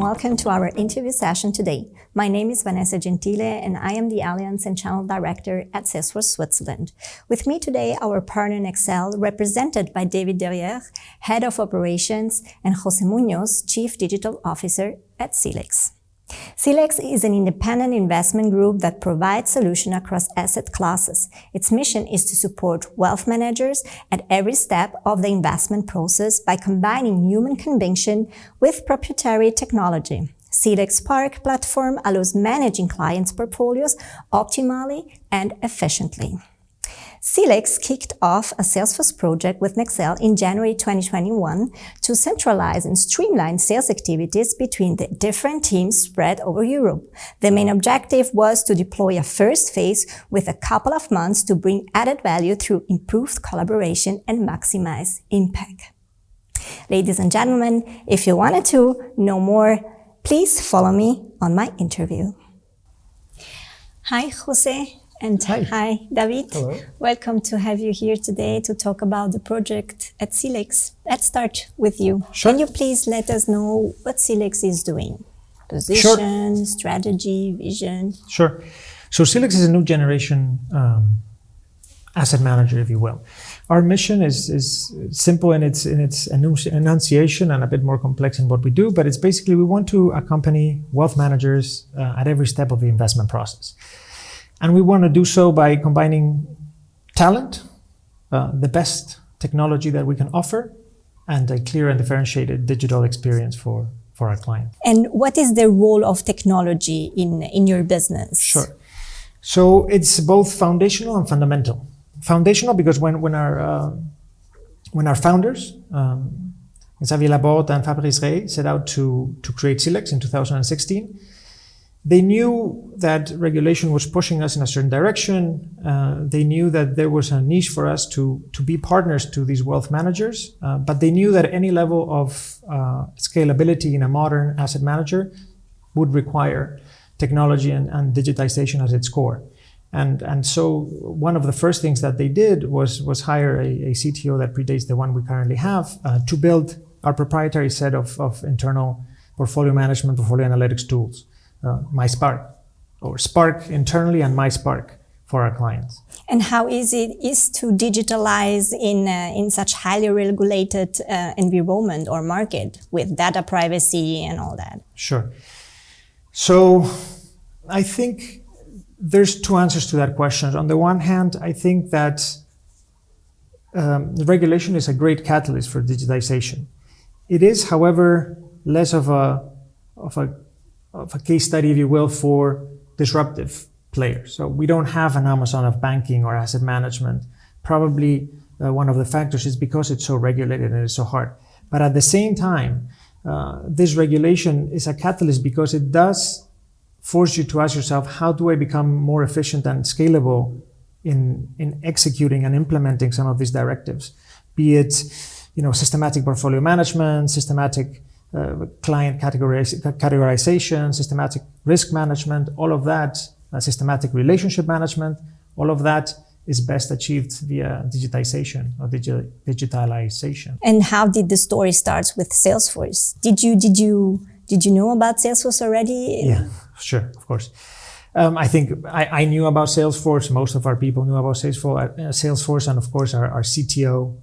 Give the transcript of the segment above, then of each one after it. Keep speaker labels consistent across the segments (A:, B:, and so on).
A: welcome to our interview session today. My name is Vanessa Gentile and I am the Alliance and Channel Director at Salesforce Switzerland. With me today, our partner Nexell, represented by David Derrière, Head of Operations, and José Muñoz, Chief Digital Officer at Silex. Silex is an independent investment group that provides solutions across asset classes. Its mission is to support wealth managers at every step of the investment process by combining human conviction with proprietary technology. Silex Spark platform allows managing clients' portfolios optimally and efficiently. Silex kicked off a Salesforce project with Nexell in January 2021 to centralize and streamline sales activities between the different teams spread over Europe. The main objective was to deploy a first phase with a couple of months to bring added value through improved collaboration and maximize impact. Ladies and gentlemen, if you wanted to know more, please follow me on my interview. Hi, Jose. And hi, David.
B: Hello.
A: Welcome to have you here today to talk about the project at Silex. Let's start with you.
B: Sure.
A: Can you please let us know what Silex is doing? Position, strategy, vision.
B: Sure. So Silex is a new generation asset manager, if you will. Our mission is simple in its enunciation and a bit more complex in what we do, but it's basically we want to accompany wealth managers at every step of the investment process. And we want to do so by combining talent, the best technology that we can offer, and a clear and differentiated digital experience for our client.
A: And what is the role of technology in your business? Sure.
B: So it's both foundational and fundamental. Foundational because when our founders, Xavier Laborde and Fabrice Rey, set out to create Silex in 2016, they knew that regulation was pushing us in a certain direction. They knew that there was a niche for us to be partners to these wealth managers, but they knew that any level of scalability in a modern asset manager would require technology and digitization at its core. And so one of the first things that they did was hire a CTO that predates the one we currently have to build our proprietary set of internal portfolio management, portfolio analytics tools. MySpark, or Spark internally and MySpark for our clients.
A: And how easy it is to digitalize in such highly regulated environment or market with data privacy and all that?
B: Sure. So I think there's two answers to that question. On the one hand, I think that the regulation is a great catalyst for digitization. It is, however, less of a case study, if you will, for disruptive players. So we don't have an Amazon of banking or asset management. Probably one of the factors is because it's so regulated and it's so hard. But at the same time, this regulation is a catalyst because it does force you to ask yourself, how do I become more efficient and scalable in executing and implementing some of these directives? Be it, systematic portfolio management, systematic client categorization, systematic risk management, all of that, systematic relationship management, all of that is best achieved via digitization or digitalization.
A: And how did the story start with Salesforce? Did you know about Salesforce already?
B: Yeah, sure, of course. I think I knew about Salesforce. Most of our people knew about Salesforce, and of course our CTO,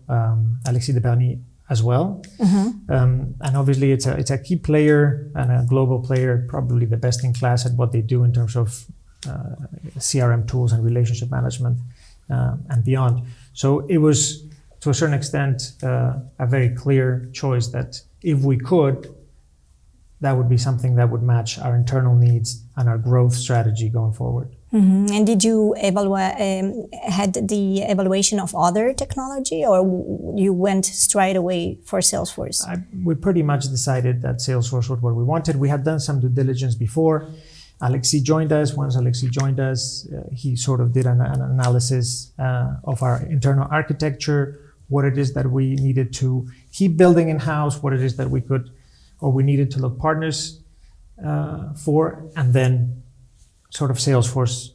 B: Alexis de Berny, as well. Mm-hmm. And obviously it's a key player and a global player, probably the best in class at what they do in terms of CRM tools and relationship management and beyond. So it was, to a certain extent, a very clear choice that if we could, that would be something that would match our internal needs and our growth strategy going forward.
A: Mm-hmm. And did you had the evaluation of other technology, or you went straight away for Salesforce?
B: We pretty much decided that Salesforce was what we wanted. We had done some due diligence before. Alexis joined us. Once Alexis joined us, he sort of did an analysis of our internal architecture, what it is that we needed to keep building in-house, what it is that we could or we needed to look partners for, and then sort of Salesforce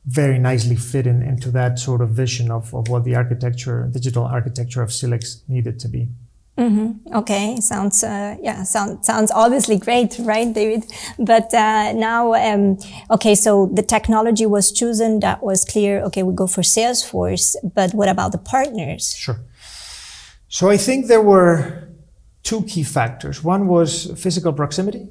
B: very nicely fit into that sort of vision of what the architecture, digital architecture of Silex needed to be.
A: Okay, sounds obviously great, right, David? But now, okay, so the technology was chosen. That was clear. Okay, we go for Salesforce. But what about the partners?
B: Sure. So I think there were two key factors. One was physical proximity,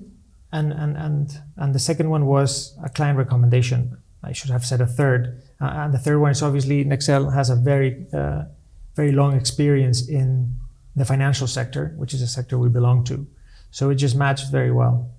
B: and the second one was a client recommendation. I should have said a third. And the third one is obviously Nexell has a very long experience in the financial sector, which is a sector we belong to. So it just matched very well.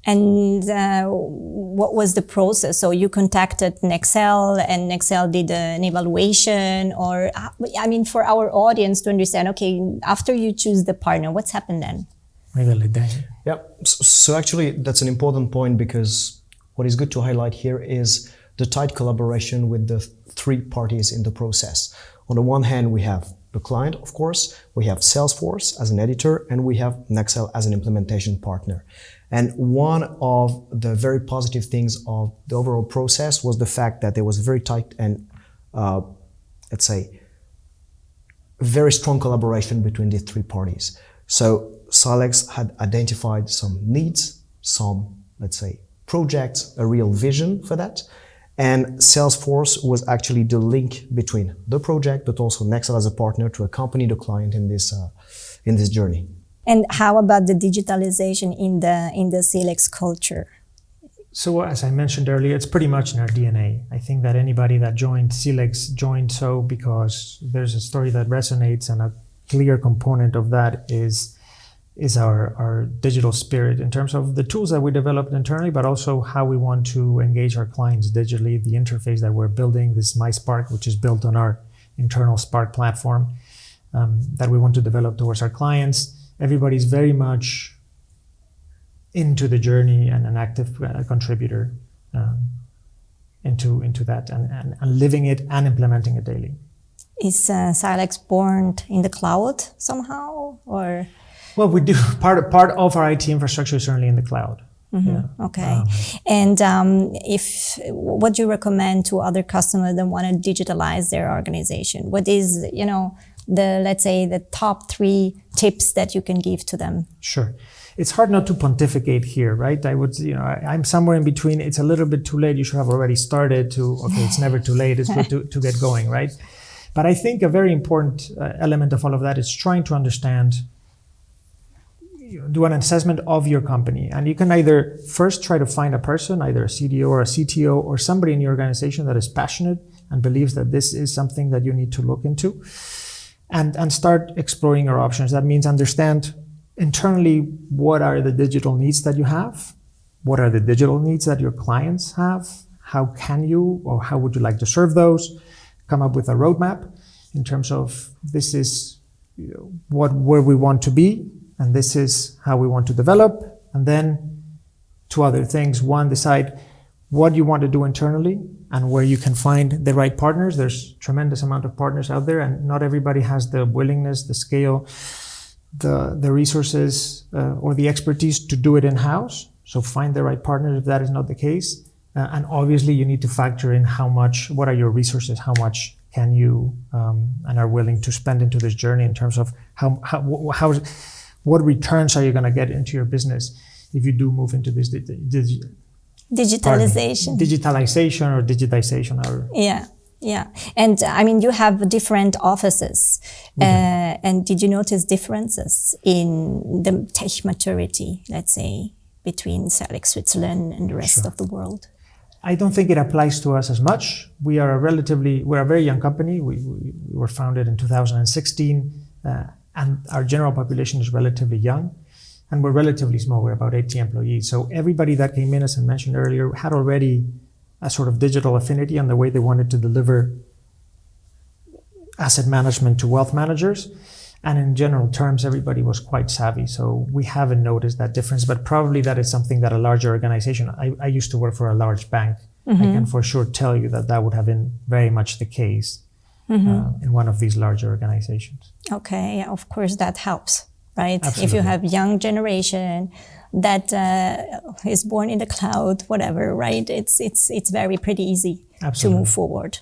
A: And what was the process? So you contacted Nexell and Nexell did an evaluation, or, I mean, for our audience to understand, okay, after you choose the partner, what's happened then?
B: Maybe I'll let Daniel.
C: Yeah, so actually that's an important point, because what is good to highlight here is the tight collaboration with the three parties in the process. On the one hand, we have the client, of course, we have Salesforce as an editor, and we have Nexell as an implementation partner. And one of the very positive things of the overall process was the fact that there was very tight and, let's say, very strong collaboration between the three parties. So Silex had identified some needs, some, let's say, projects, a real vision for that. And Salesforce was actually the link between the project, but also Nexell as a partner to accompany the client in this journey.
A: And how about the digitalization in the Silex culture?
B: So as I mentioned earlier, it's pretty much in our DNA. I think that anybody that joined Silex joined so because there's a story that resonates, and a clear component of that is our digital spirit in terms of the tools that we developed internally, but also how we want to engage our clients digitally, the interface that we're building, this MySpark, which is built on our internal Spark platform, that we want to develop towards our clients. Everybody's very much into the journey and an active contributor into that and living it and implementing it daily.
A: Is Silex born in the cloud somehow, or?
B: Well, we do. Part of our IT infrastructure is certainly in the cloud. Yeah.
A: Okay. And what do you recommend to other customers that want to digitalize their organization? What is, let's say the top 3 tips that you can give to them?
B: Sure. It's hard not to pontificate here, right? I would, I'm somewhere in between. It's a little bit too late. You should have already started it's never too late. It's good to get going, right? But I think a very important element of all of that is trying to understand, do an assessment of your company. And you can either first try to find a person, either a CDO or a CTO or somebody in your organization that is passionate and believes that this is something that you need to look into, and start exploring your options. That means understand internally what are the digital needs that you have, what are the digital needs that your clients have, how can you or how would you like to serve those, come up with a roadmap in terms of this is where we want to be, and this is how we want to develop. And then 2 other things. One, decide what you want to do internally and where you can find the right partners. There's tremendous amount of partners out there, and not everybody has the willingness, the scale, the resources, or the expertise to do it in-house. So find the right partners if that is not the case. And obviously you need to factor in what are your resources, how much can you and are willing to spend into this journey in terms of what returns are you going to get into your business if you do move into this
A: digitalization
B: or digitization?
A: Yeah. And I mean, you have different offices. And did you notice differences in the tech maturity, let's say, between Silex Switzerland and the rest of the world?
B: I don't think it applies to us as much. We're a very young company. We were founded in 2016, and our general population is relatively young, and we're relatively small. We're about 80 employees. So everybody that came in, as I mentioned earlier, had already a sort of digital affinity on the way they wanted to deliver asset management to wealth managers. And in general terms, everybody was quite savvy. So we haven't noticed that difference, but probably that is something that a larger organization, I used to work for a large bank. I can for sure tell you that would have been very much the case in one of these larger organizations.
A: Okay, yeah, of course that helps, right?
B: Absolutely.
A: If you have young generation that is born in the cloud, whatever, right? It's very pretty easy to move forward.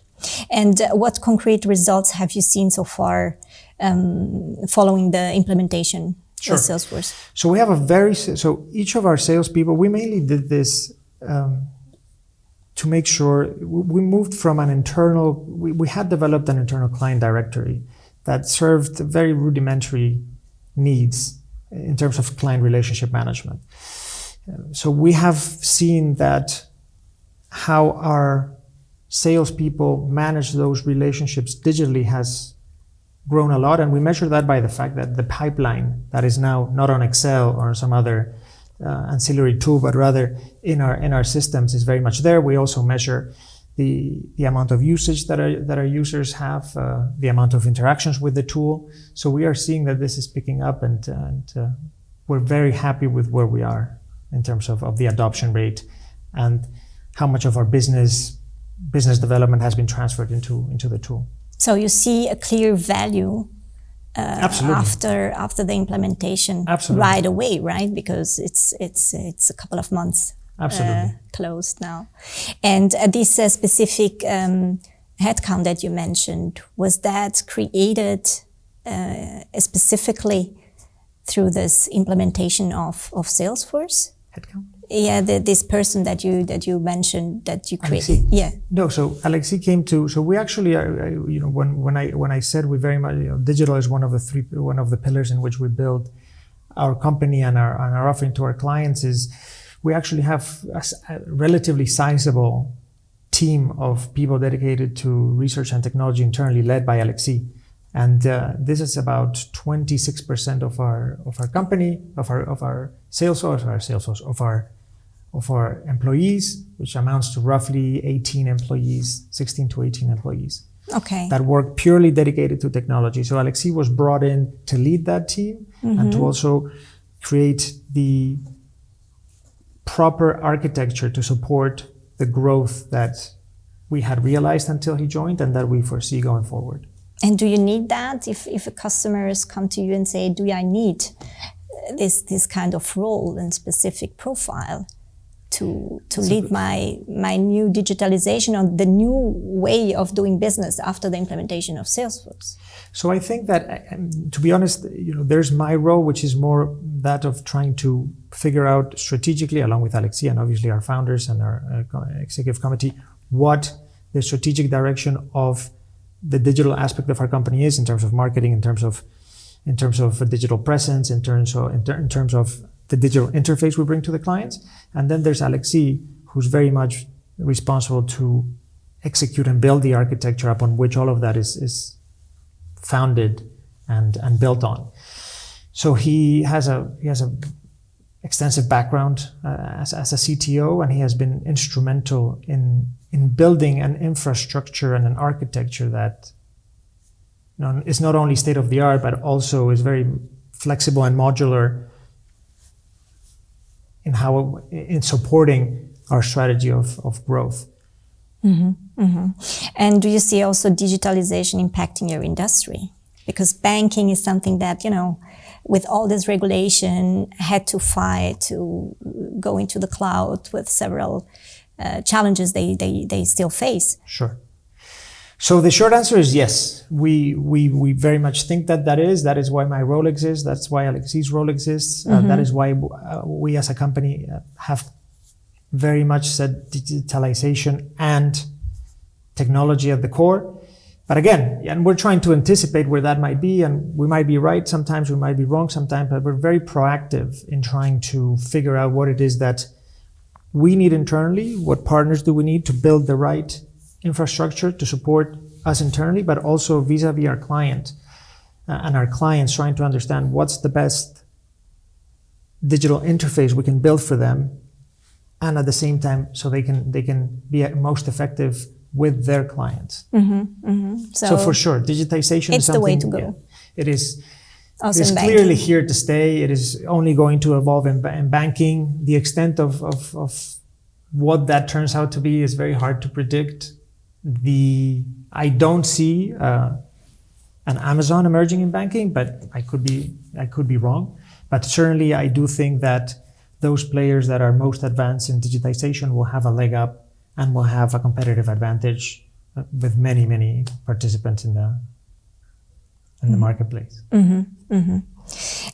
A: And what concrete results have you seen so far following the implementation
B: Sure.
A: with Salesforce?
B: So we have so each of our salespeople, we mainly did this to make sure we moved from an internal, we had developed an internal client directory that served very rudimentary needs in terms of client relationship management. So we have seen that how our salespeople manage those relationships digitally has grown a lot, and we measure that by the fact that the pipeline that is now not on Excel or some other ancillary tool, but rather in our systems is very much there. We also measure the amount of usage that our users have, the amount of interactions with the tool. So we are seeing that this is picking up, and we're very happy with where we are in terms of the adoption rate and how much of our business development has been transferred into the tool.
A: So you see a clear value
B: Absolutely.
A: after the implementation.
B: Absolutely.
A: Right away, right? Because it's a couple of months
B: Absolutely.
A: closed now. And this specific headcount that you mentioned, was that created specifically through this implementation of Salesforce?
B: Headcount?
A: Yeah, this person that you mentioned that you created.
B: Alexis?
A: Yeah.
B: No, so Alexis came to. So we actually are. When I said we very much, digital is one of the pillars in which we build our company and our offering to our clients. Is we actually have a relatively sizable team of people dedicated to research and technology internally, led by Alexis. And this is about 26% of our company, of our sales force, of our employees, which amounts to roughly 18 employees, 16 to 18 employees.
A: Okay.
B: That work purely dedicated to technology. So Alexis was brought in to lead that team and to also create the proper architecture to support the growth that we had realized until he joined and that we foresee going forward.
A: And do you need that if a customers come to you and say, do I need this kind of role and specific profile to lead my new digitalization or the new way of doing business after the implementation of Salesforce?
B: So I think that, to be honest, there's my role, which is more that of trying to figure out strategically, along with Alexis and obviously our founders and our executive committee, what the strategic direction of the digital aspect of our company is in terms of marketing, in terms of a digital presence, in terms of the digital interface we bring to the clients. And then there's Alexis, who's very much responsible to execute and build the architecture upon which all of that is founded and built on. So he has a extensive background as a CTO, and he has been instrumental in building an infrastructure and an architecture that is not only state of the art, but also is very flexible and modular in supporting our strategy of growth.
A: And do you see also digitalization impacting your industry? Because banking is something that, with all this regulation, had to fight to go into the cloud with several challenges they still face.
B: Sure. So the short answer is yes. We very much think that is why my role exists. That's why Alexis' role exists. That is why we as a company have very much set digitalization and technology at the core. But again, and we're trying to anticipate where that might be, and we might be right sometimes, we might be wrong sometimes, but we're very proactive in trying to figure out what it is that we need internally, what partners do we need to build the right infrastructure to support us internally, but also vis-a-vis our client and our clients, trying to understand what's the best digital interface we can build for them, and at the same time, so they can be most effective with their clients. So for sure, digitization is something.
A: It's the way to go.
B: Yeah, it is.
A: Also
B: It is
A: in
B: clearly
A: banking.
B: here to stay. It is only going to evolve in banking. The extent of what that turns out to be is very hard to predict. I don't see an Amazon emerging in banking, but I could be wrong. But certainly, I do think that those players that are most advanced in digitization will have a leg up and will have a competitive advantage with many participants in in the marketplace.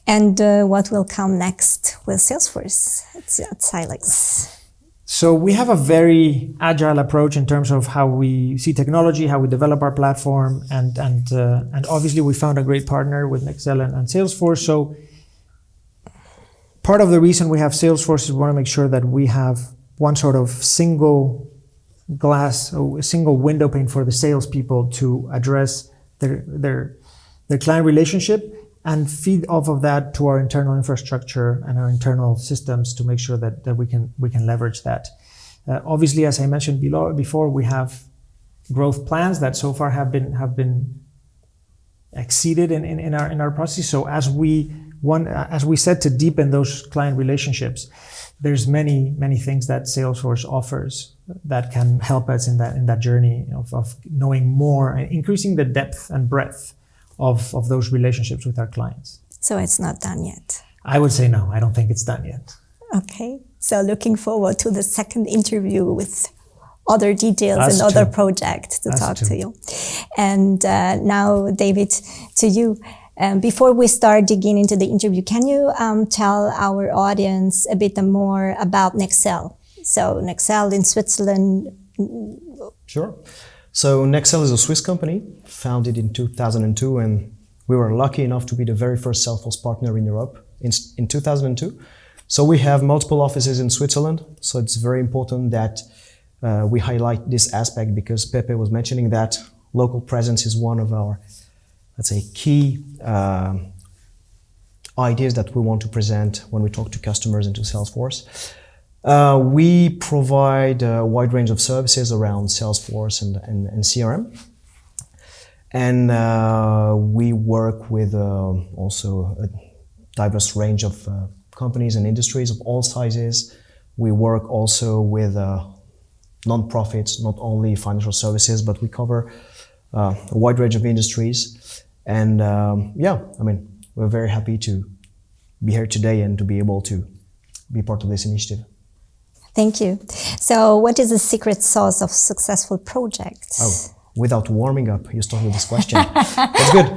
A: And what will come next with Salesforce at Silex?
B: So we have a very agile approach in terms of how we see technology, how we develop our platform, and obviously we found a great partner with Nexell and Salesforce. So part of the reason we have Salesforce is we want to make sure that we have one sort of single glass, a single window pane for the salespeople to address their client relationship and feed off of that to our internal infrastructure and our internal systems to make sure that we can leverage that. Obviously, as I mentioned before, we have growth plans that so far have been exceeded in our process. So as we said, to deepen those client relationships, there's many things that Salesforce offers that can help us in that journey of knowing more and increasing the depth and breadth of those relationships with our clients.
A: So it's not done yet?
B: I would say no, I don't think it's done yet.
A: Okay, so looking forward to the second interview with other details
B: Us
A: and other
B: too.
A: projects to
B: Us
A: talk
B: too.
A: to you. And now, David, to you. Before we start digging into the interview, can you tell our audience a bit more about Nexell? So Nexell in Switzerland.
C: Sure. So Nexell is a Swiss company founded in 2002, and we were lucky enough to be the very first Salesforce partner in Europe in 2002. So we have multiple offices in Switzerland. So it's very important that we highlight this aspect because Pepe was mentioning that local presence is one of our, let's say, key ideas that we want to present when we talk to customers and to Salesforce. We provide a wide range of services around Salesforce and CRM. And we work with also a diverse range of companies and industries of all sizes. We work also with non-profits, not only financial services, but we cover a wide range of industries. And we're very happy to be here today and to be able to be part of this initiative.
A: Thank you. So what is the secret sauce of successful projects?
C: Oh, without warming up, you start with this question. That's good.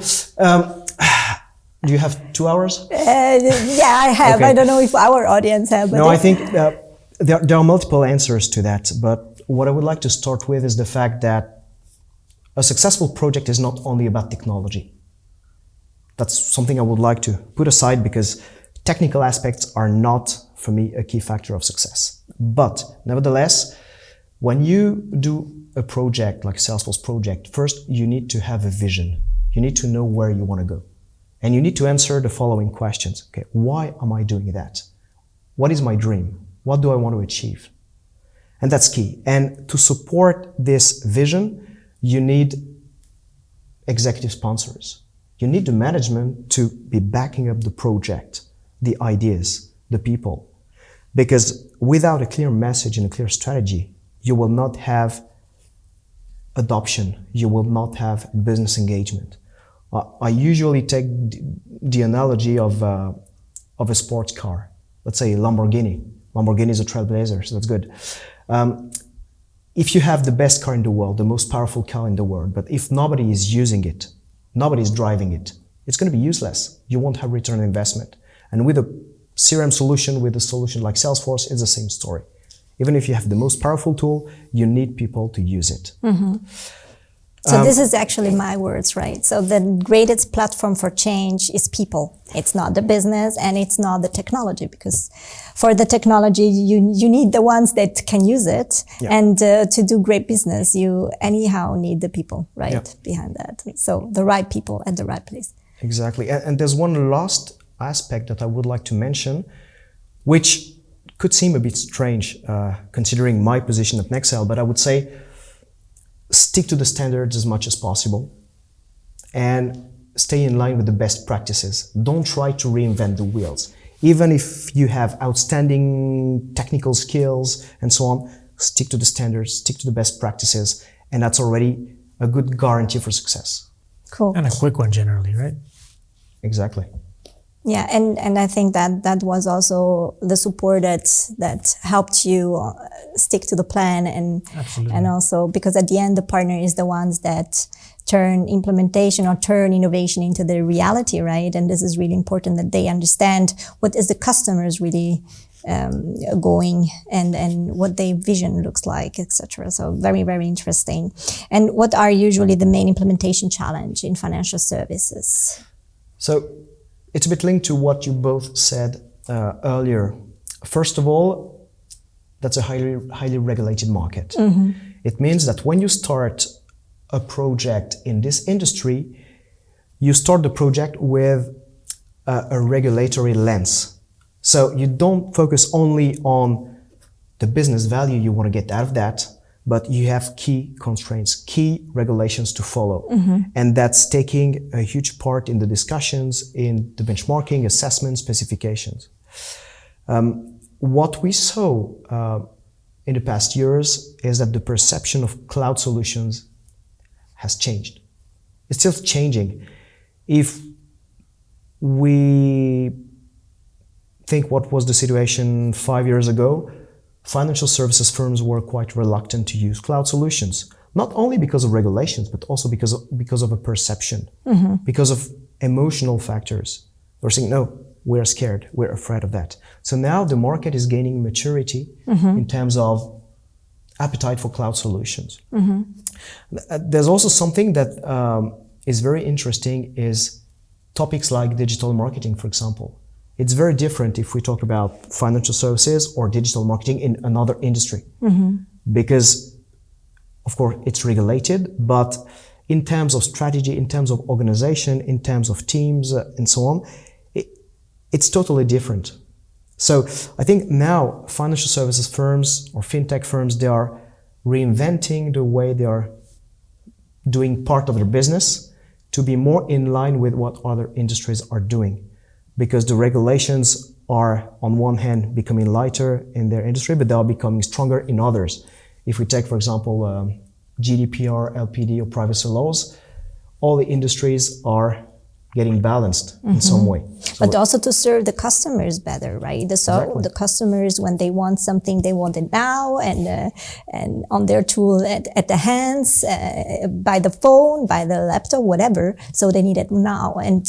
C: Do you have 2 hours?
A: Yeah, I have.
C: Okay.
A: I don't know if our audience have. But
C: No, I think there are multiple answers to that. But what I would like to start with is the fact that a successful project is not only about technology. That's something I would like to put aside because technical aspects are not, for me, a key factor of success. But nevertheless, when you do a project like a Salesforce project, first you need to have a vision. You need to know where you want to go. And you need to answer the following questions. Okay, why am I doing that? What is my dream? What do I want to achieve? And that's key. And to support this vision, you need executive sponsors. You need the management to be backing up the project, the ideas, the people. Because without a clear message and a clear strategy, you will not have adoption. You will not have business engagement. I usually take the analogy of a sports car. Let's say Lamborghini. Lamborghini is a trailblazer, so that's good. If you have the best car in the world, the most powerful car in the world, but if nobody is using it, nobody is driving it, it's going to be useless. You won't have return on investment. And with a CRM solution, with a solution like Salesforce, it's the same story. Even if you have the most powerful tool, you need people to use it.
A: Mm-hmm. So this is actually my words, right? So the greatest platform for change is people. It's not the business and it's not the technology, because for the technology, you need the ones that can use it. Yeah. And to do great business, you anyhow need the people, right, behind that. So the right people at the right place.
C: Exactly. And there's one last aspect that I would like to mention, which could seem a bit strange considering my position at Nexell, but I would say stick to the standards as much as possible and stay in line with the best practices. Don't try to reinvent the wheels. Even if you have outstanding technical skills and so on, stick to the standards, stick to the best practices, and that's already a good guarantee for success.
A: Cool.
B: And a quick one generally, right?
C: Exactly.
A: Yeah, and I think that was also the support that helped you stick to the plan,
B: Absolutely.
A: and also because at the end the partner is the ones that turn implementation or turn innovation into the reality, right? And this is really important that they understand what is the customers really going and what their vision looks like, etc. So very, very interesting. And what are usually the main implementation challenge in financial services?
C: So it's a bit linked to what you both said earlier. First of all, that's a highly regulated market. It means that when you start a project in this industry, you start the project with a regulatory lens. So you don't focus only on the business value you want to get out of that, but you have key constraints, key regulations to follow. And that's taking a huge part in the discussions, in the benchmarking, assessment, specifications. What we saw in the past years is that the perception of cloud solutions has changed. It's still changing. If we think what was the situation 5 years ago, financial services firms were quite reluctant to use cloud solutions, not only because of regulations, but also because of a perception, because of emotional factors. They're saying, no, we're scared, we're afraid of that. So now the market is gaining maturity in terms of appetite for cloud solutions. There's also something that is very interesting is topics like digital marketing, for example. It's very different if we talk about financial services or digital marketing in another industry. Because, of course, it's regulated, but in terms of strategy, in terms of organization, in terms of teams, and so on, it's totally different. So I think now financial services firms or fintech firms, they are reinventing the way they are doing part of their business to be more in line with what other industries are doing. Because the regulations are, on one hand, becoming lighter in their industry, but they are becoming stronger in others. If we take, for example, GDPR, LPD, or privacy laws, all the industries are getting balanced in some way. So
A: but also to serve the customers better, right? The customers, when they want something, they want it now and on their tool at the hands, by the phone, by the laptop, whatever. So they need it now. And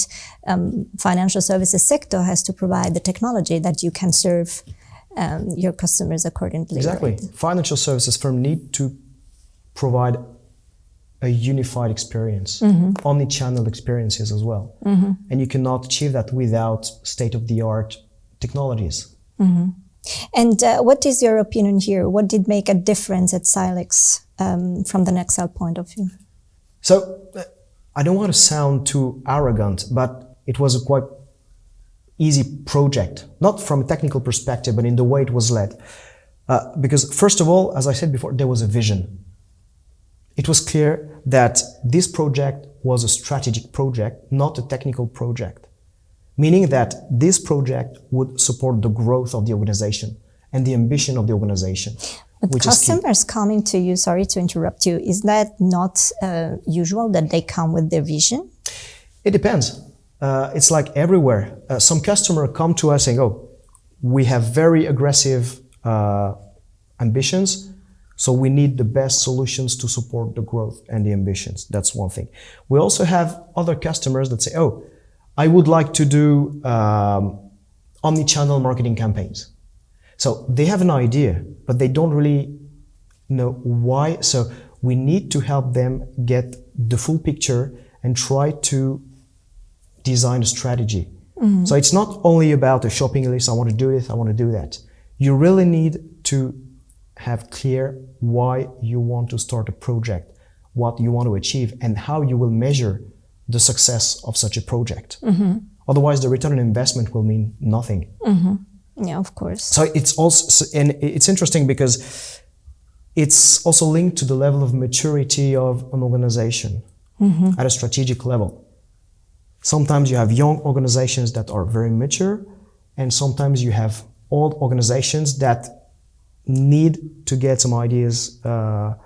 A: financial services sector has to provide the technology that you can serve your customers accordingly.
C: Exactly.
A: Right?
C: Financial services firm need to provide a unified experience, omni-channel experiences as well. And you cannot achieve that without state-of-the-art technologies.
A: And what is your opinion here? What did make a difference at Silex from the Nexell point of view?
C: So I don't want to sound too arrogant, but it was a quite easy project, not from a technical perspective, but in the way it was led. Because first of all, as I said before, there was a vision. It was clear that this project was a strategic project, not a technical project. Meaning that this project would support the growth of the organization and the ambition of the organization.
A: But customers coming to you, sorry to interrupt you, is that not usual that they come with their vision?
C: It depends. It's like everywhere. Some customers come to us saying, oh, we have very aggressive ambitions, so we need the best solutions to support the growth and the ambitions. That's one thing. We also have other customers that say, oh, I would like to do omni-channel marketing campaigns. So they have an idea, but they don't really know why. So we need to help them get the full picture and try to design a strategy. So it's not only about a shopping list, I want to do this, I want to do that. You really need to have clear why you want to start a project, what you want to achieve, and how you will measure the success of such a project. Otherwise, the return on investment will mean nothing.
A: Yeah, of course.
C: So it's also, and it's interesting because it's also linked to the level of maturity of an organization at a strategic level. Sometimes you have young organizations that are very mature, and sometimes you have old organizations that need to get some ideas to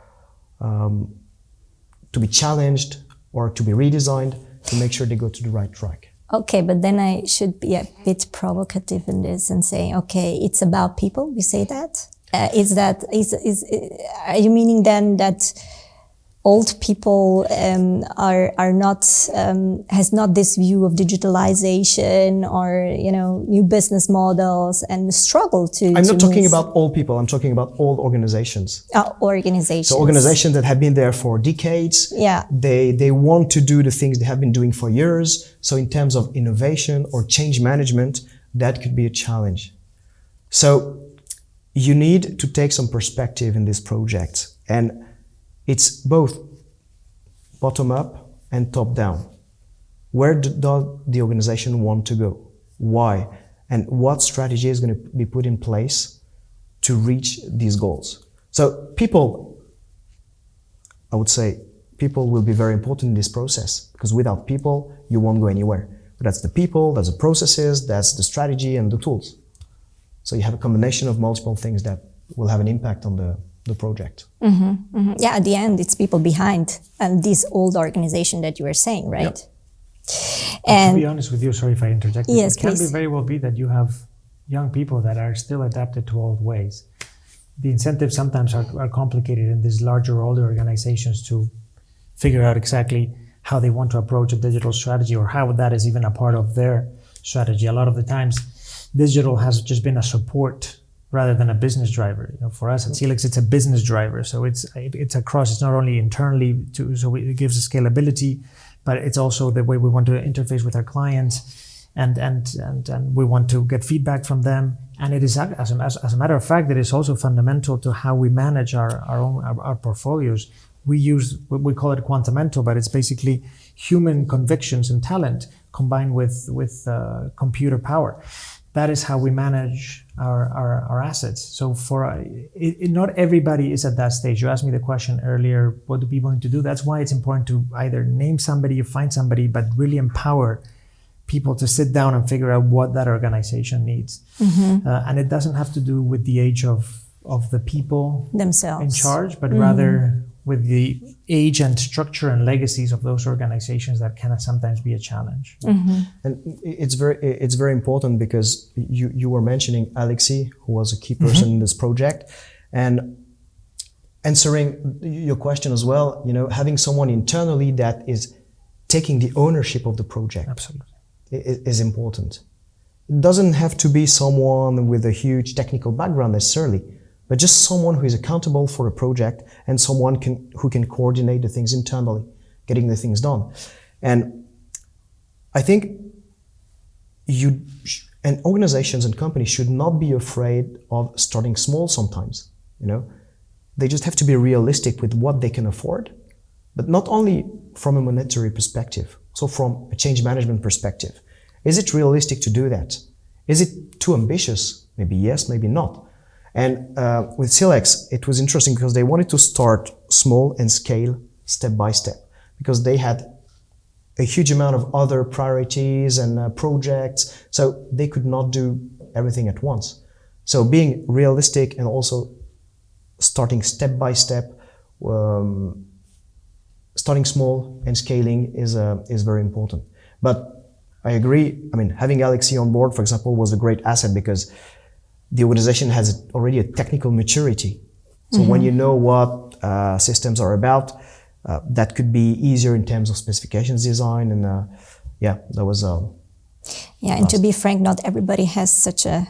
C: be challenged or to be redesigned to make sure they go to the right track.
A: Okay, but then I should be a bit provocative in this and say, okay, it's about people. We say that. Are you meaning then that old people are not has not this view of digitalization or new business models and struggle to?
C: I'm not talking about all people. I'm talking about all organizations.
A: Organizations.
C: So organizations that have been there for decades.
A: Yeah.
C: They want to do the things they have been doing for years. So in terms of innovation or change management, that could be a challenge. So you need to take some perspective in this project, and it's both bottom up and top down. Where does the organization want to go? Why? And what strategy is going to be put in place to reach these goals? So people, I would say, people will be very important in this process, because without people, you won't go anywhere. But that's the people, that's the processes, that's the strategy and the tools. So you have a combination of multiple things that will have an impact on the project.
A: Mm-hmm, mm-hmm. Yeah, at the end, it's people behind this old organization that you were saying, right?
B: Yep.
A: And
B: to be honest with you, sorry if I interject,
A: yes,
B: it can
A: please.
B: be very well be that you have young people that are still adapted to old ways. The incentives sometimes are complicated in these larger, older organizations to figure out exactly how they want to approach a digital strategy or how that is even a part of their strategy. A lot of the times, digital has just been a support rather than a business driver. For us at Silex, it's a business driver. So it's across. It's not only internally it gives us scalability, but it's also the way we want to interface with our clients, and we want to get feedback from them. And it is, as a matter of fact, it is also fundamental to how we manage our portfolios. We call it quantamental, but it's basically human convictions and talent combined with computer power. That is how we manage our assets. So not everybody is at that stage. You asked me the question earlier, what do people need to do? That's why it's important to either name somebody or find somebody, but really empower people to sit down and figure out what that organization needs. Mm-hmm. And it doesn't have to do with the age of the people
A: themselves
B: in charge, but rather with the age and structure and legacies of those organizations that can sometimes be a challenge.
A: Mm-hmm.
C: And it's very important because you were mentioning Alexi, who was a key person in this project, and answering your question as well, having someone internally that is taking the ownership of the project.
B: Absolutely.
C: Is important. It doesn't have to be someone with a huge technical background necessarily, but just someone who is accountable for a project and someone who can coordinate the things internally, getting the things done. And I think and organizations and companies should not be afraid of starting small sometimes. They just have to be realistic with what they can afford, but not only from a monetary perspective, so from a change management perspective. Is it realistic to do that? Is it too ambitious? Maybe yes, maybe not. And with Silex, it was interesting because they wanted to start small and scale step by step, because they had a huge amount of other priorities and projects, so they could not do everything at once. So being realistic and also starting step by step, starting small and scaling is very important. But I agree. Having Alexi on board, for example, was a great asset because the organization has already a technical maturity. So when you know what systems are about, that could be easier in terms of specifications design. And that was
A: and to be frank, not everybody has such a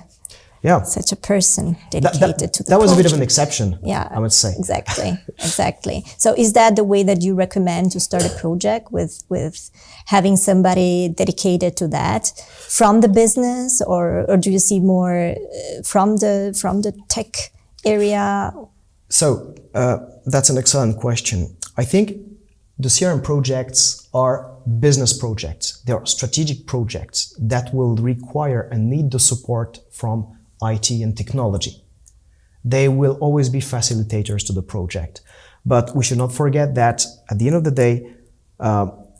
A: person dedicated to the
C: That was
A: project.
C: a bit of an exception,
A: yeah,
C: I would say.
A: Exactly. So is that the way that you recommend to start a project, with having somebody dedicated to that from the business, or do you see more from the tech area?
C: So that's an excellent question. I think the CRM projects are business projects. They are strategic projects that will require and need the support from IT and technology. They will always be facilitators to the project. But we should not forget that at the end of the day,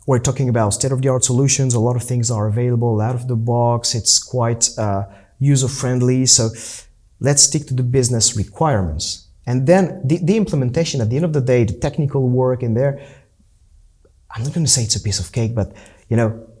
C: we're talking about state-of-the-art solutions. A lot of things are available out of the box. It's quite user-friendly. So let's stick to the business requirements. And then the implementation, at the end of the day, the technical work in there, I'm not going to say it's a piece of cake, but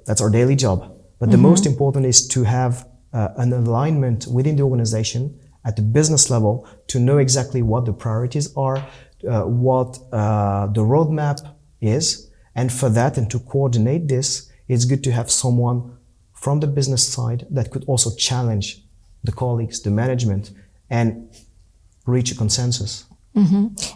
C: that's our daily job. But the most important is to have an alignment within the organization at the business level to know exactly what the priorities are, what the roadmap is. And for that, and to coordinate this, it's good to have someone from the business side that could also challenge the colleagues, the management, and reach a consensus.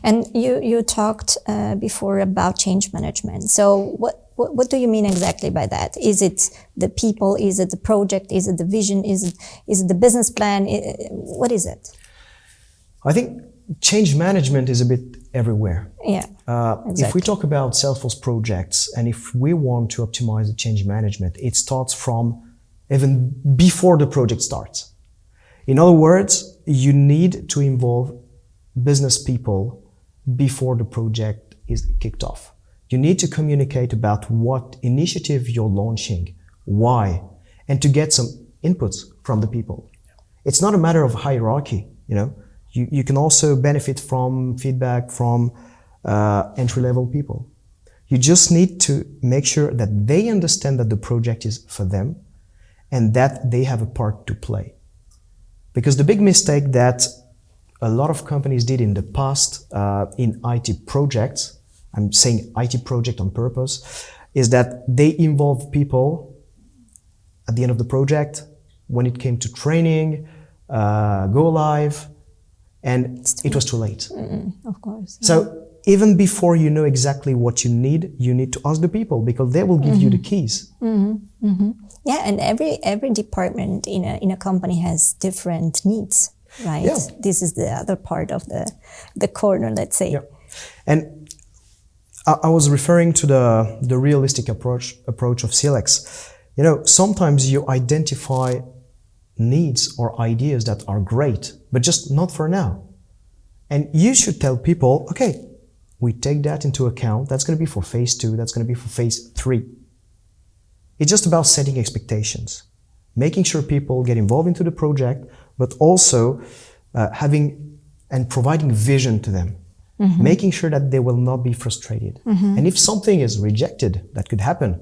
A: And you talked before about change management. So what do you mean exactly by that? Is it the people? Is it the project? Is it the vision? Is it the business plan? What is it?
C: I think change management is a bit everywhere.
A: Yeah, exactly.
C: If we talk about Salesforce projects, and if we want to optimize the change management, it starts from even before the project starts. In other words, you need to involve business people before the project is kicked off. You need to communicate about what initiative you're launching, why, and to get some inputs from the people. It's not a matter of hierarchy, you know. You can also benefit from feedback from entry-level people. You just need to make sure that they understand that the project is for them and that they have a part to play. Because the big mistake that a lot of companies did in the past in IT projects, I'm saying IT project on purpose, is that they involve people at the end of the project when it came to training, go live, and it was too late.
A: Of course.
C: So even before you know exactly what you need to ask the people because they will give you the keys.
A: Yeah, and every department in a company has different needs, right?
C: Yeah.
A: This is the other part of the corner, let's say.
C: Yeah. And I was referring to the realistic approach of Silex. You know, sometimes you identify needs or ideas that are great, but just not for now. And you should tell people, okay, we take that into account. That's going to be for phase 2. That's going to be for phase 3. It's just about setting expectations, making sure people get involved into the project, but also having and providing vision to them, making sure that they will not be frustrated. And if something is rejected, that could happen,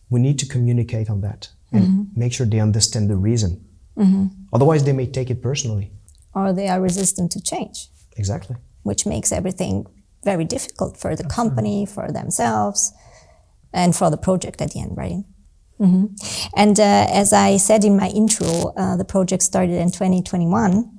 C: we need to communicate on that and make sure they understand the reason. Otherwise, they may take it personally.
A: Or they are resistant to change.
C: Exactly.
A: Which makes everything very difficult for the company, for themselves, and for the project at the end, right? And as I said in my intro, the project started in 2021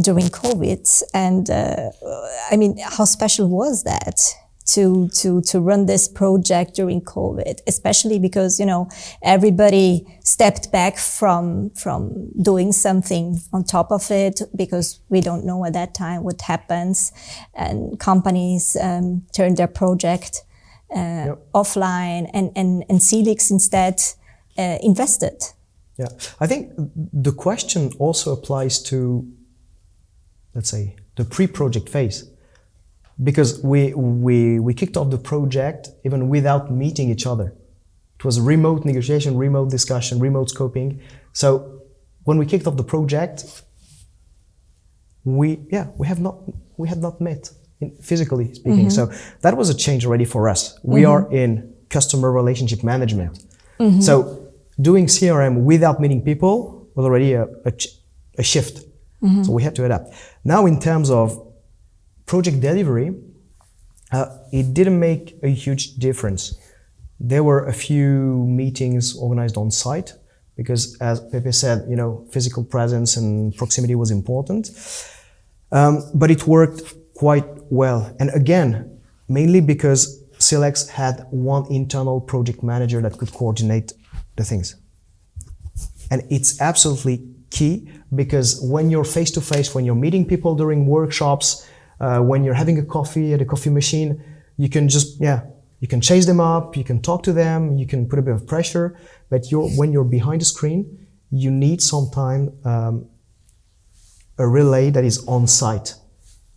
A: during COVID. And I mean, how special was that to run this project during COVID, especially because, you know, everybody stepped back from doing something on top of it because we don't know at that time what happens, and companies turned their project offline, and Silex instead invested.
C: Yeah, I think the question also applies to, let's say, the pre-project phase. Because we kicked off the project even without meeting each other. It was remote negotiation, remote discussion, remote scoping. So when we kicked off the project, we had not met physically speaking. So that was a change already for us. We are in customer relationship management. So doing CRM without meeting people was already a shift. So we had to adapt. Now in terms of project delivery, it didn't make a huge difference. There were a few meetings organized on site because, as Pepe said, you know, physical presence and proximity was important. But it worked quite well. And again, mainly because Silex had one internal project manager that could coordinate the things. And it's absolutely key because when you're face to face, when you're meeting people during workshops, when you're having a coffee at a coffee machine, you can just, you can chase them up, you can talk to them, you can put a bit of pressure, but when you're behind the screen, you need sometimes a relay that is on site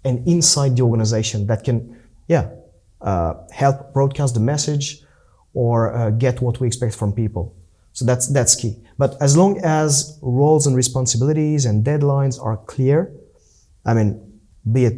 C: and inside the organization that can, help broadcast the message or get what we expect from people. So that's key. But as long as roles and responsibilities and deadlines are clear, I mean, be it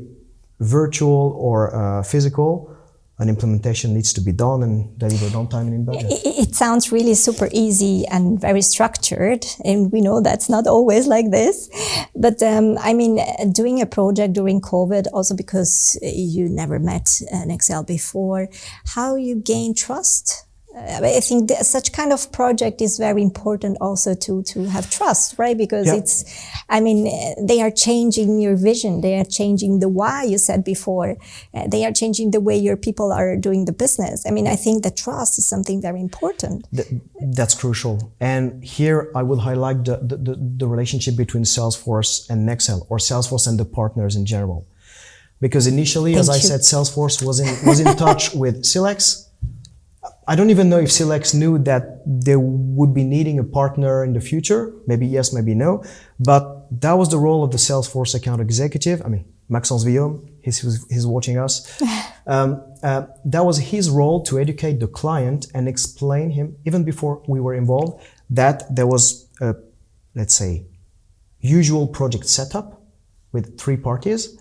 C: virtual or physical, an implementation needs to be done and delivered on time and in budget.
A: It sounds really super easy and very structured, and we know that's not always like this. But I mean, doing a project during COVID, also because you never met Nexell before, how you gain trust? I think such kind of project is very important also to have trust, right? Because it's, I mean, they are changing your vision. They are changing the why you said before. They are changing the way your people are doing the business. I mean, I think that trust is something very important.
C: That's crucial. And here I will highlight the relationship between Salesforce and Nexell, or Salesforce and the partners in general. Because initially, as I said, Salesforce was in touch with Silex. I don't even know if Silex knew that they would be needing a partner in the future. Maybe yes, maybe no. But that was the role of the Salesforce account executive. I mean, Maxence Villaume, he's watching us. That was his role to educate the client and explain him, even before we were involved, that there was a, let's say, usual project setup with 3 parties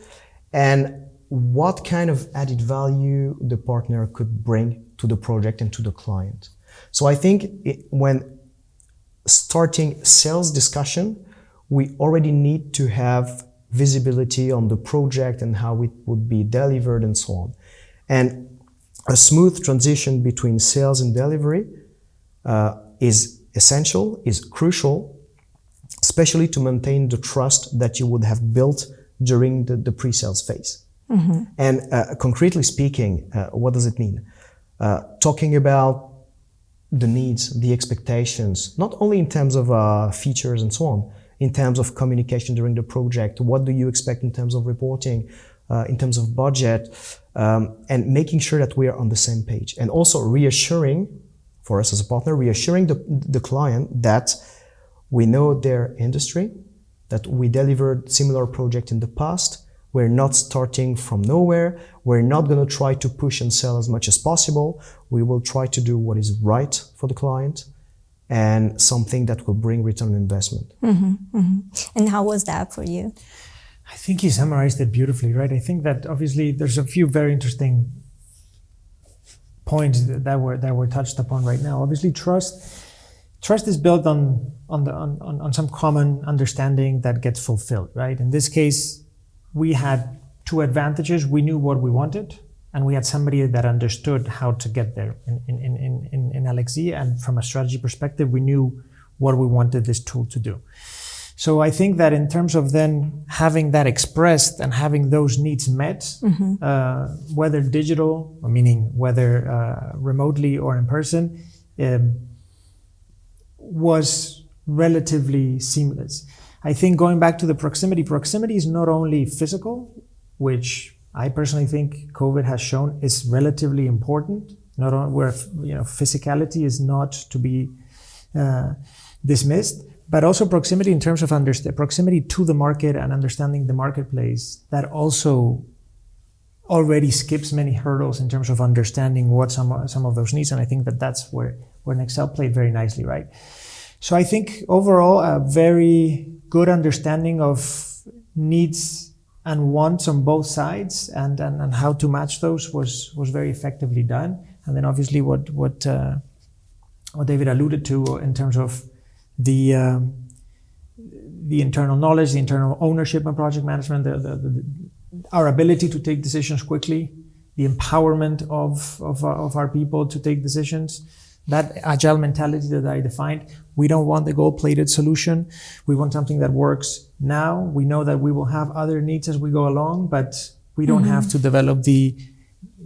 C: and what kind of added value the partner could bring to the project and to the client. So I think when starting sales discussion, we already need to have visibility on the project and how it would be delivered and so on. And a smooth transition between sales and delivery is essential, is crucial, especially to maintain the trust that you would have built during the pre-sales phase. Mm-hmm. And concretely speaking, what does it mean? Talking about the needs, the expectations, not only in terms of features and so on, in terms of communication during the project, what do you expect in terms of reporting, in terms of budget, and making sure that we are on the same page. And also reassuring, for us as a partner, reassuring the client that we know their industry, that we delivered similar project in the past. We're not starting from nowhere. We're not going to try to push and sell as much as possible. We will try to do what is right for the client and something that will bring return on investment.
A: Mm-hmm, mm-hmm. And how was that for you?
B: I think you summarized it beautifully, right? I think that obviously there's a few very interesting points that were touched upon right now. Obviously, trust is built on some common understanding that gets fulfilled, right? In this case, we had 2 advantages. We knew what we wanted, and we had somebody that understood how to get there in Alexi. And from a strategy perspective, we knew what we wanted this tool to do. So I think that in terms of then having that expressed and having those needs met, mm-hmm. Whether digital, meaning whether remotely or in person, was relatively seamless. I think going back to the proximity is not only physical, which I personally think COVID has shown is relatively important, not only where physicality is not to be dismissed, but also proximity in terms of proximity to the market and understanding the marketplace. That also already skips many hurdles in terms of understanding what some of those needs, and I think that's where Nexell played very nicely, right? So I think overall a very good understanding of needs and wants on both sides and how to match those was very effectively done. And then obviously what David alluded to in terms of the internal knowledge, the internal ownership and project management, our ability to take decisions quickly, the empowerment of our people to take decisions. That agile mentality that I defined, we don't want the gold-plated solution. We want something that works now. We know that we will have other needs as we go along, but we don't mm-hmm. have to develop the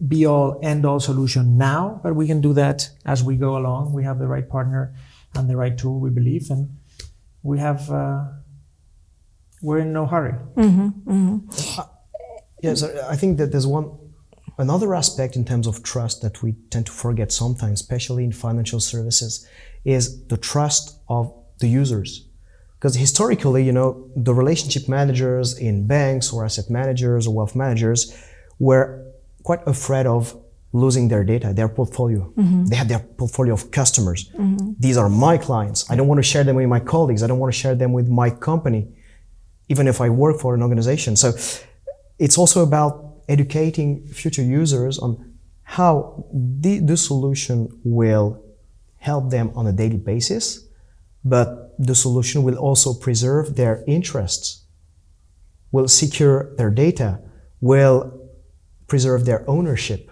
B: be-all, end-all solution now, but we can do that as we go along. We have the right partner and the right tool, we believe, and we have, we're in no hurry.
A: Mm-hmm. Mm-hmm.
C: Yes, I think that there's another aspect in terms of trust that we tend to forget sometimes, especially in financial services, is the trust of the users. Because historically, the relationship managers in banks or asset managers or wealth managers were quite afraid of losing their data, their portfolio. Mm-hmm. They had their portfolio of customers. Mm-hmm. These are my clients. I don't want to share them with my colleagues. I don't want to share them with my company, even if I work for an organization. So it's also about educating future users on how the solution will help them on a daily basis, but the solution will also preserve their interests, will secure their data, will preserve their ownership.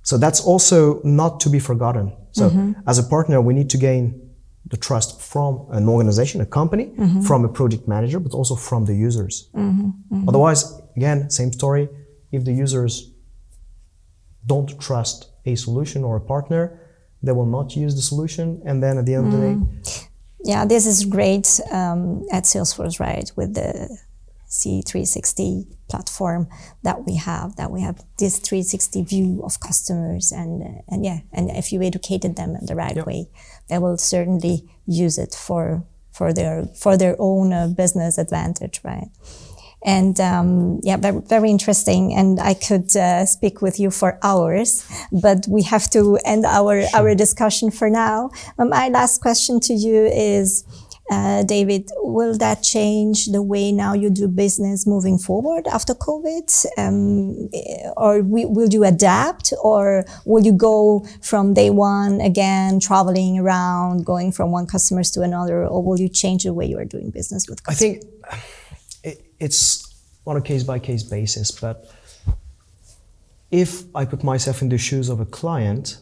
C: So that's also not to be forgotten. So as a partner, we need to gain the trust from an organization, a company, from a project manager, but also from the users. Otherwise, again, same story. If the users don't trust a solution or a partner, they will not use the solution. And then at the end of the day...
A: Yeah, this is great at Salesforce, right? With the C360 platform that we have this 360 view of customers, and if you educated them in the right way, they will certainly use it for their own business advantage, right? And very, very interesting. And I could speak with you for hours, but we have to end our discussion for now. My last question to you is, David, will that change the way now you do business moving forward after COVID? Or will you adapt, or will you go from day one again, traveling around, going from one customers to another, or will you change the way you are doing business with customers?
C: I think it's on a case-by-case basis, but if I put myself in the shoes of a client,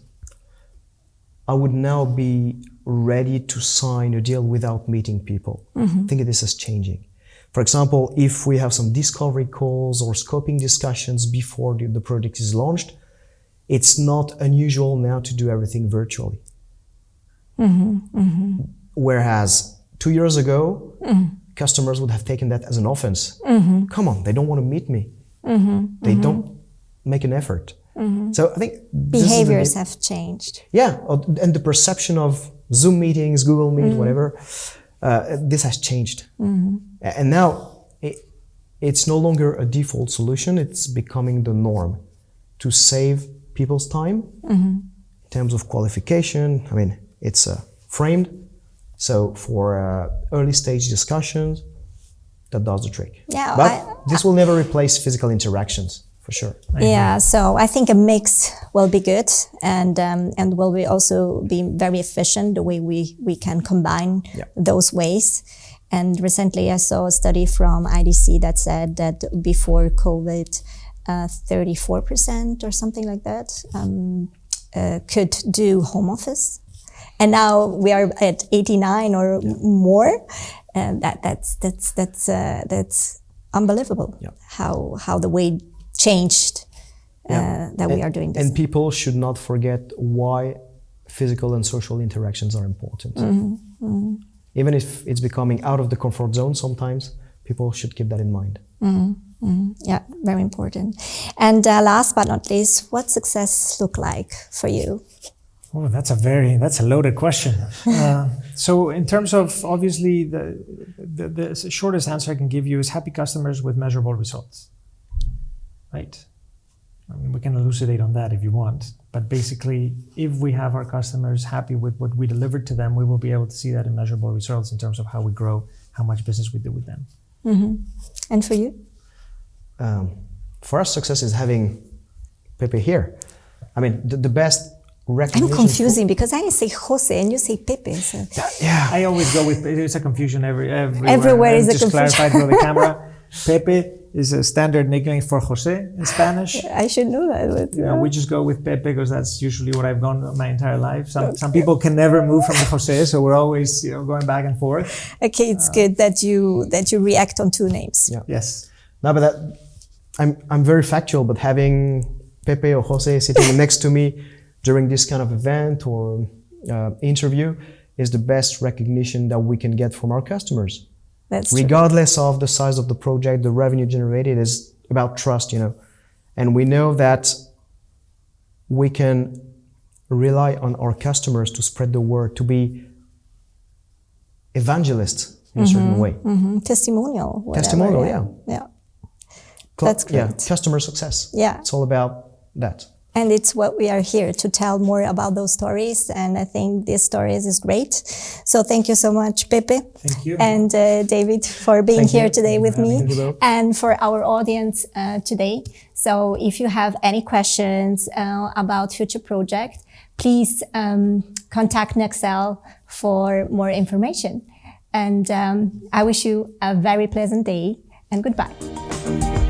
C: I would now be ready to sign a deal without meeting people. I think this is changing. For example, if we have some discovery calls or scoping discussions before the project is launched, it's not unusual now to do everything virtually. Whereas 2 years ago, customers would have taken that as an offense. Come on, they don't want to meet me. They don't make an effort. So I think
A: behaviors have changed.
C: Yeah, and the perception of Zoom meetings, Google Meet, whatever, this has changed. And now it's no longer a default solution, it's becoming the norm to save people's time in terms of qualification. I mean, it's framed. So for early stage discussions, that does the trick.
A: Yeah,
C: but this will never replace physical interactions, for sure.
A: Yeah, so I think a mix will be good, and will be also be very efficient the way we can combine those ways. And recently I saw a study from IDC that said that before COVID, 34% or something like that could do home office. And now we are at 89 or more, and that's unbelievable. How the way changed that we are doing this.
C: And people should not forget why physical and social interactions are important. Even if it's becoming out of the comfort zone, sometimes people should keep that in mind.
A: Yeah, very important. And last but not least, what success look like for you?
B: Oh, that's a loaded question. So in terms of, obviously, the shortest answer I can give you is happy customers with measurable results, right? I mean, we can elucidate on that if you want, but basically, if we have our customers happy with what we delivered to them, we will be able to see that in measurable results in terms of how we grow, how much business we do with them.
A: And for you?
C: For us, success is having Pepe here. I mean, the best recognition.
A: I'm confusing because I say Jose and you say Pepe. So.
B: Yeah, I always go with, there's a confusion everywhere.
A: Everywhere is a
B: confusion. Just clarified for the camera. Pepe is a standard nickname for Jose in Spanish.
A: I should know that. But,
B: we just go with Pepe because that's usually what I've gone my entire life. Some people can never move from the Jose, so we're always going back and forth.
A: Okay, it's good that you react on two names.
C: Yeah.
B: Yes.
C: No, but I'm very factual, but having Pepe or Jose sitting next to me during this kind of event or interview is the best recognition that we can get from our customers.
A: That's
C: regardless of the size of the project, the revenue generated is about trust, and we know that we can rely on our customers to spread the word, to be evangelists in a certain way.
A: Testimonial. Whatever,
C: Testimonial, yeah.
A: That's great.
C: Yeah, customer success.
A: Yeah.
C: It's all about that.
A: And it's what we are here to tell more about those stories. And I think this stories is great. So thank you so much, Pepe.
B: Thank you.
A: And David, for being
C: Thank
A: here
C: you.
A: today with me.
C: Thank you, Bill.
A: And for our audience today. So if you have any questions about future project, please contact Nexell for more information. And I wish you a very pleasant day and goodbye.